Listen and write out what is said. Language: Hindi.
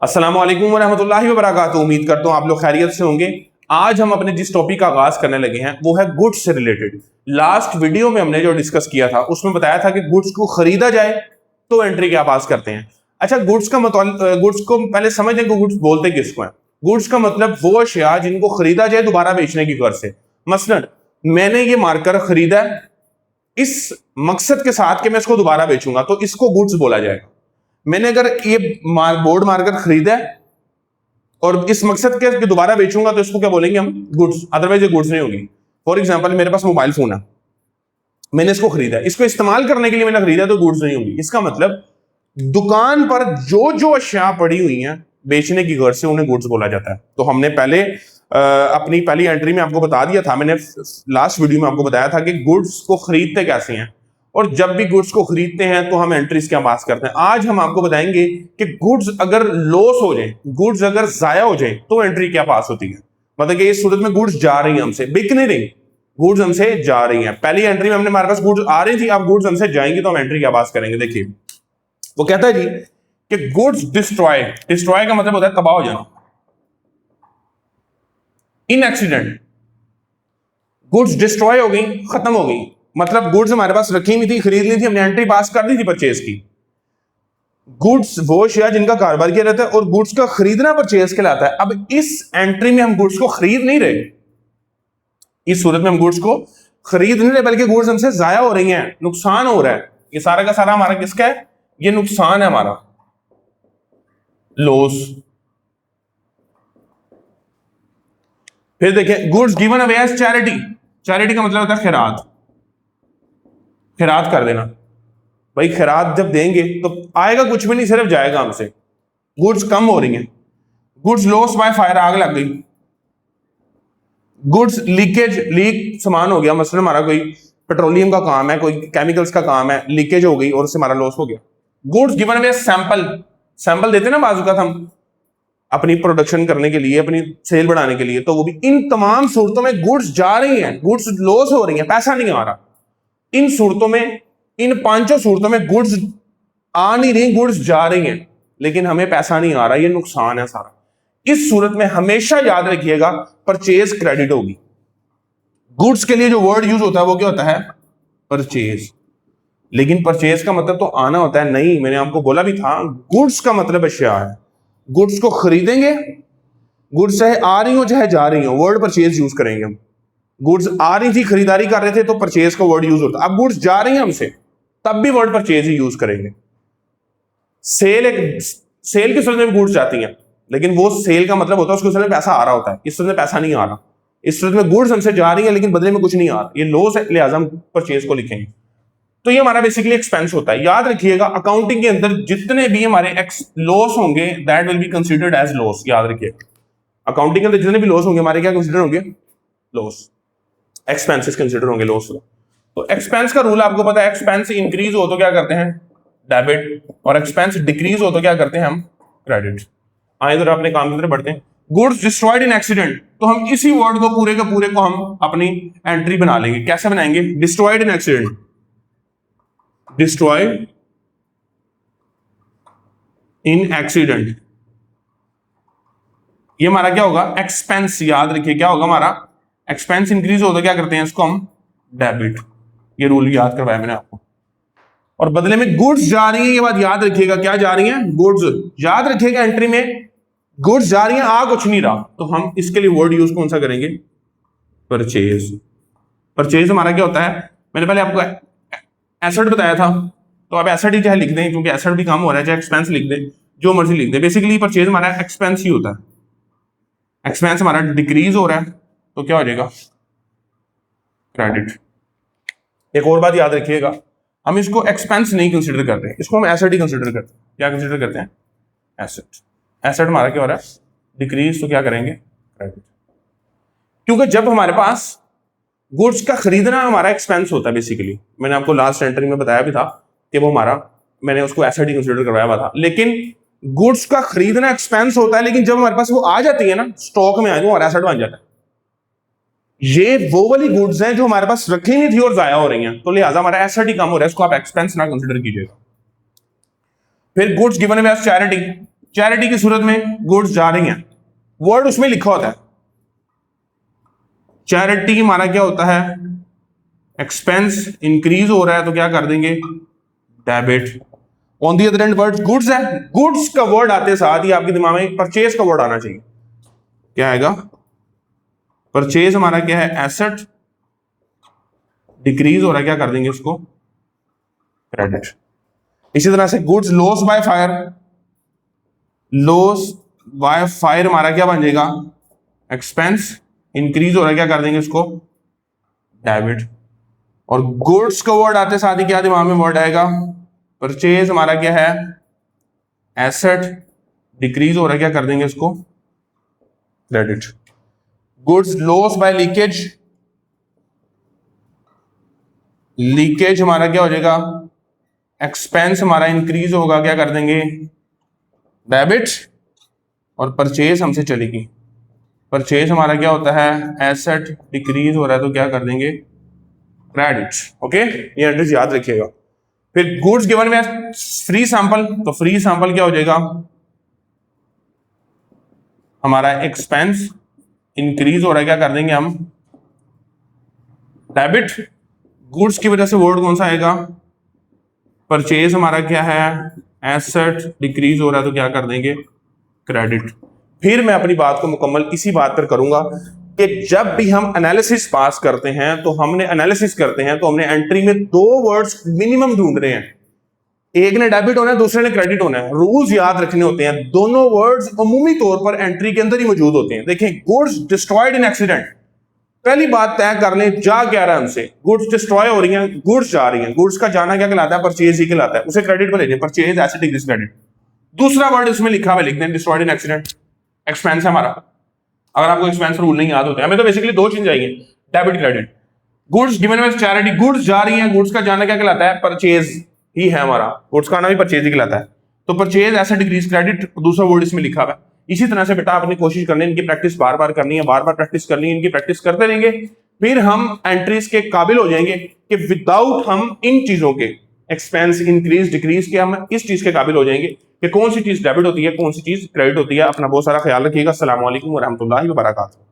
अस्सलाम वालेकुम वरहमतुल्लाहि वबरकातुहू। उम्मीद करता हूँ आप लोग खैरियत से होंगे। आज हम अपने जिस टॉपिक का आगाज करने लगे हैं वो है गुड्स से रिलेटेड। लास्ट वीडियो में हमने जो डिस्कस किया था उसमें बताया था कि गुड्स को खरीदा जाए तो एंट्री क्या पास करते हैं। अच्छा, गुड्स का मतलब, गुड्स को पहले समझ लें कि गुड्स बोलते किसको हैं। गुड्स का मतलब वो अशिया जिनको खरीदा जाए दोबारा बेचने की गर्ज से। मसलन मैंने ये मार्कर खरीदा है इस मकसद के साथ कि मैं इसको दोबारा बेचूंगा, तो इसको गुड्स बोला जाएगा। मैंने अगर ये बोर्ड मार्कर खरीदा है और इस मकसद के दोबारा बेचूंगा तो इसको क्या बोलेंगे हम? गुड्स। अदरवाइज ये गुड्स नहीं होगी। फॉर एग्जांपल मेरे पास मोबाइल फोन है, मैंने इसको खरीदा है, इसको इस्तेमाल करने के लिए मैंने खरीदा तो गुड्स नहीं होगी। इसका मतलब दुकान पर जो जो अशिया पड़ी हुई हैं बेचने की गर्ज से उन्हें गुड्स बोला जाता है। तो हमने पहले अपनी पहली एंट्री में आपको बता दिया था, मैंने लास्ट वीडियो में आपको बताया था कि गुड्स को खरीदते कैसे हैं और जब भी गुड्स को खरीदते हैं तो हम एंट्रीज क्या पास करते हैं। आज हम आपको बताएंगे कि गुड्स अगर लॉस हो जाए, गुड्स अगर जाया हो जाए तो एंट्री क्या पास होती है। मतलब कि इस सूरत में गुड्स जा रही है हमसे, बिक नहीं रही, गुड्स हमसे जा रही हैं। पहली एंट्री में हमने हमारे पास गुड्स आ रही थी, अब गुड्स हमसे जाएंगी तो हम एंट्री क्या पास करेंगे। देखिए वो कहता है जी कि गुड्स डिस्ट्रॉय, डिस्ट्रॉय का मतलब होता है तबाह हो जाना। इन एक्सीडेंट गुड्स डिस्ट्रॉय हो गई, खत्म हो गई। मतलब गुड्स हमारे पास रखी हुई थी, खरीद ली थी, हमने एंट्री पास कर दी थी परचेज की। गुड्स वो शेयर जिनका कारोबार किया रहता है और गुड्स का खरीदना परचेज कहलाता है। अब इस एंट्री में हम गुड्स को खरीद नहीं रहे, इस सूरत में हम गुड्स को खरीद नहीं रहे बल्कि गुड्स हमसे जाया हो रही हैं, नुकसान हो रहा है। ये सारा का सारा हमारा किसका है? ये नुकसान है हमारा, लॉस। फिर देखिए goods given away as charity. Charity का मतलब होता है खैरात, खैरात कर देना। भाई खैरात जब देंगे तो आएगा कुछ भी नहीं, सिर्फ जाएगा हमसे। गुड्स कम हो रही हैं। गुड्स लॉस बाय फायर, आग लग गई। गुड्स लीकेज, लीक सामान हो गया, मसलन हमारा कोई पेट्रोलियम का काम है, कोई केमिकल्स का काम है, लीकेज हो गई और उससे हमारा लॉस हो गया। Goods given away sample, sample देते ना बाजू का हम अपनी प्रोडक्शन करने के लिए, अपनी सेल बढ़ाने के लिए, तो वो भी। इन तमाम सूरतों में गुड्स जा रही हैं, गुड्स लॉस हो रही हैं, पैसा नहीं आ रहा। इन सूरतों में, इन पांचों सूरतों में गुड्स आ नहीं रही, गुड्स जा रही हैं लेकिन हमें पैसा नहीं आ रहा, ये नुकसान है सारा। इस सूरत में हमेशा याद रखिएगा परचेज क्रेडिट होगी। गुड्स के लिए जो वर्ड यूज होता है वो क्या होता है? परचेज। लेकिन परचेज का मतलब तो आना होता है नहीं, मैंने आपको बोला भी था गुड्स का मतलब अशिया है। गुड्स को खरीदेंगे, गुड्स चाहे आ रही हो चाहे जा रही हो, वर्ड परचेज यूज करेंगे हम। गुड्स आ रही थी, खरीदारी कर रहे थे तो परचेज का वर्ड यूज होता। अब गुड्स जा रही हैं हमसे तब भी वर्ड परचेज ही यूज करेंगे। सेल, एक सेल की सूरत में गुड्स जाती हैं लेकिन वो सेल का मतलब होता है उसके सूरत में पैसा आ रहा होता है, इस सूरत में पैसा नहीं आ रहा। इस सूरत में गुड्स हमसे जा रही है लेकिन बदले में कुछ नहीं आ रहा, ये लॉस है, लिहाजा हम परचेज को लिखेंगे। तो ये हमारा बेसिकली एक्सपेंस होता है। याद रखिएगा अकाउंटिंग के अंदर जितने भी हमारे लॉस होंगे that will be considered as loss. याद रखिएगा अकाउंटिंग के अंदर जितने भी लॉस होंगे हमारे क्या कंसीडर होंगे? लॉस। एक्सपेंसेस कंसीडर होंगे लॉस। तो एक्सपेंस का रूल आपको पता है, एक्सपेंस इंक्रीज हो तो क्या करते हैं? डेबिट, और एक्सपेंस डिक्रीज हो तो क्या करते हैं हम? क्रेडिट। आए इधर अपने काम की तरफ बढ़ते हैं। गुड्स डिस्ट्रॉयड इन एक्सीडेंट, तो हम इसी वर्ड को पूरे के पूरे को हम अपनी एंट्री बना लेंगे। कैसे बनाएंगे? Destroyed in accident, destroyed in accident, ये हमारा क्या होगा? एक्सपेंस। याद रखिए क्या होगा हमारा? एक्सपेंस इंक्रीज हो तो क्या करते हैं इसको हम? डेबिट। ये रूल याद करवाया मैंने आपको। और बदले में गुड्स जा रही है, ये बात याद रखिएगा, क्या जा रही है? गुड्स। याद रखिएगा एंट्री में गुड्स जा रही हैं, आ कुछ नहीं रहा, तो हम इसके लिए वर्ड यूज कौन सा करेंगे? परचेज। परचेज हमारा क्या होता है? मैंने पहले आपको एसेट बताया था, तो आप एसेट ही चाहे लिख दें क्योंकि एसेट भी कम हो रहा है, चाहे एक्सपेंस लिख दें, जो मर्जी लिख दें। बेसिकली परचेज हमारा एक्सपेंस ही होता है। एक्सपेंस हमारा डिक्रीज हो रहा है तो क्या हो जाएगा? क्रेडिट। एक और बात याद रखिएगा, हम इसको एक्सपेंस नहीं कंसीडर करते, इसको हम एसेट ही कंसीडर करते हैं। क्या कंसीडर करते हैं? एसेट। एसेट हमारा क्या हो रहा है? डिक्रीज, तो क्या करेंगे? क्रेडिट। क्योंकि जब हमारे पास गुड्स का खरीदना हमारा एक्सपेंस होता है, बेसिकली मैंने आपको लास्ट एंट्री में बताया भी था कि वो हमारा, मैंने उसको एसेट ही कंसीडर करवाया हुआ था। लेकिन गुड्स का खरीदना एक्सपेंस होता है, लेकिन जब हमारे पास वो आ जाती है ना, स्टॉक में आ जाए, वो हमारा एसेट बन जाता है। ये वो वाली गुड्स हैं जो हमारे पास रखी नहीं थी और जाया हो रही हैं, तो लिहाजा हमारा एसेट ही कम हो रहा है, इसको आप एक्सपेंस ना कंसीडर कीजिएगा। फिर goods given away as charity, charity की सूरत में गुड्स जा रही हैं, वर्ड उसमें लिखा होता है। चैरिटी हमारा क्या होता है, एक्सपेंस इंक्रीज हो रहा है तो क्या कर देंगे, debit. On the other and word goods है, गुड्स का वर्ड आते साथ ही आपके दिमाग में परचेज का वर्ड आना चाहिए। क्या आएगा, परचेज हमारा क्या है, एसेट, डिक्रीज हो रहा है, क्या कर देंगे इसको, क्रेडिट। इसी तरह से goods loss by fire, loss by fire हमारा क्या बन जाएगा, एक्सपेंस इंक्रीज हो रहा है, क्या कर देंगे इसको, डेबिट। और गुड्स का वर्ड आते साथ ही क्या दिमाग में वर्ड आएगा, परचेज हमारा क्या है, एसेट, डिक्रीज हो रहा है, क्या कर देंगे इसको, credit. Goods loss by leakage, leakage हमारा क्या हो जाएगा, एक्सपेंस हमारा इंक्रीज होगा, क्या कर देंगे, डेबिट। और परचेज हमसे चलेगी, परचेज हमारा क्या होता है, एसेट, डिक्रीज हो रहा है तो क्या कर देंगे, क्रेडिट। ओके, ये एंट्रीज याद रखिएगा। फिर गुड्स गिवन में फ्री सैंपल, तो फ्री सैंपल क्या हो जाएगा, हमारा एक्सपेंस इंक्रीज हो रहा है, क्या कर देंगे हम, डेबिट। गुड्स की वजह से वर्ड कौन सा आएगा, परचेज हमारा क्या है, एसेट, डिक्रीज हो रहा है तो क्या कर देंगे, क्रेडिट। फिर मैं अपनी बात को मुकम्मल इसी बात पर करूंगा कि जब भी हम एनालिसिस पास करते हैं तो हमने एनालिसिस करते हैं तो हमने एंट्री में दो वर्ड्स मिनिमम ढूंढने हैं, एक ने डेबिट होना है, दूसरे ने क्रेडिट होना है। रूल्स याद रखने होते हैं, दोनों वर्ड्स अमूमी तौर पर एंट्री के अंदर ही मौजूद होते हैं। देखिए, गुड्स डिस्ट्रॉयड इन एक्सीडेंट, पहली बात तय कर लें, जा क्या रहा है हमसे, गुड्स डिस्ट्रॉय हो रही हैं, गुड्स जा रही हैं, गुड्स का जाना क्या कहलाता है, परचेज ही कहलाता है, उसे क्रेडिट को ले लें, परचेज एसेट डिक्रीज क्रेडिट। दूसरा वर्ड उसमें लिखा हुआ लिख दें, डिस्ट्रॉयड इन एक्सीडेंट, एक्सपेंस है हमारा। अगर आपको एक्सपेंस रूल नहीं याद होते हैं, हमें तो बेसिकली दो चीज चाहिए, डेबिट क्रेडिट। गुड्स गिवन में चैरिटी, गुड्स जा रही हैं, गुड्स का जाना क्या कहलाता है, परचेज ही है हमारा, गुड्स का आना भी परचेज ही कहलाता है। तो परचेज एसेट डिक्रीज क्रेडिट, दूसरा वर्ड इसमें लिखा हुआ है। इसी तरह से बेटा आपने कोशिश करनी है, इनकी प्रैक्टिस बार बार करनी है, बार बार प्रैक्टिस करनी है, इनकी प्रैक्टिस करते रहेंगे, फिर हम एंट्रीज के काबिल हो जाएंगे कि विदाउट हम इन चीजों के, एक्सपेंस इंक्रीज डिक्रीज के, हम इस चीज के काबिल हो जाएंगे कि कौन सी चीज डेबिट होती है, कौन सी चीज क्रेडिट होती है। अपना बहुत सारा ख्याल रखिएगा। अस्सलाम वालेकुम व रहमतुल्लाहि व बरकातहू।